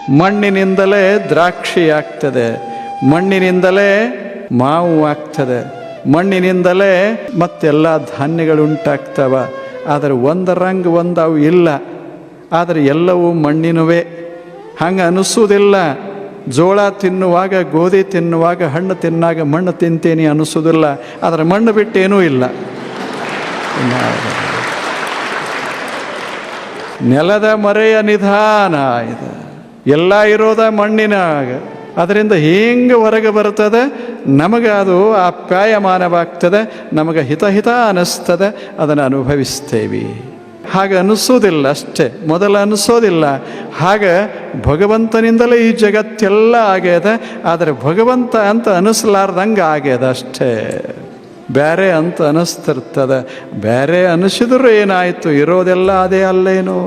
ಮಣ್ಣಿನಿಂದಲೇ ದ್ರಾಕ್ಷಿ ಆಗ್ತದೆ, ಮಣ್ಣಿನಿಂದಲೇ ಮಾವು ಆಗ್ತದೆ, ಮಣ್ಣಿನಿಂದಲೇ ಮತ್ತೆಲ್ಲ ಧಾನ್ಯಗಳುಂಟಾಗ್ತವ. ಆದರೆ ಒಂದರಂಗೆ ಒಂದವು ಇಲ್ಲ, ಆದರೆ ಎಲ್ಲವೂ ಮಣ್ಣಿನವೇ. ಹಂಗೆ ಅನಿಸೋದಿಲ್ಲ. ಜೋಳ ತಿನ್ನುವಾಗ, ಗೋಧಿ ತಿನ್ನುವಾಗ, ಹಣ್ಣು ತಿನ್ನಾಗ ಮಣ್ಣು ತಿಂತೀನಿ ಅನಿಸೋದಿಲ್ಲ. ಆದರೆ ಮಣ್ಣು ಬಿಟ್ಟೇನೂ ಇಲ್ಲ. ನೆಲದ ಮರೆಯ ನಿಧಾನ ಇದು. ಎಲ್ಲ ಇರೋದ ಮಣ್ಣಿನಾಗ. ಅದರಿಂದ ಹೆಂಗೆ ಹೊರಗೆ ಬರ್ತದೆ, ನಮಗೆ ಅದು ಆಪ್ಯಾಯಮಾನವಾಗ್ತದೆ, ನಮಗೆ ಹಿತ ಅನ್ನಿಸ್ತದೆ, ಅದನ್ನು ಅನುಭವಿಸ್ತೇವೆ. ಹಾಗೆ ಅನಿಸೋದಿಲ್ಲ ಅಷ್ಟೇ, ಮೊದಲು ಅನಿಸೋದಿಲ್ಲ. ಹಾಗೆ ಭಗವಂತನಿಂದಲೇ ಈ ಜಗತ್ತೆಲ್ಲ ಆಗ್ಯದ. ಆದರೆ ಭಗವಂತ ಅಂತ ಅನಿಸ್ಲಾರ್ದಂಗೆ ಆಗ್ಯದ ಅಷ್ಟೇ. ಬೇರೆ ಅಂತ ಅನಿಸ್ತಿರ್ತದೆ. ಬೇರೆ ಅನಿಸಿದ್ರು ಏನಾಯಿತು, ಇರೋದೆಲ್ಲ ಅದೇ ಅಲ್ಲೇನೋ.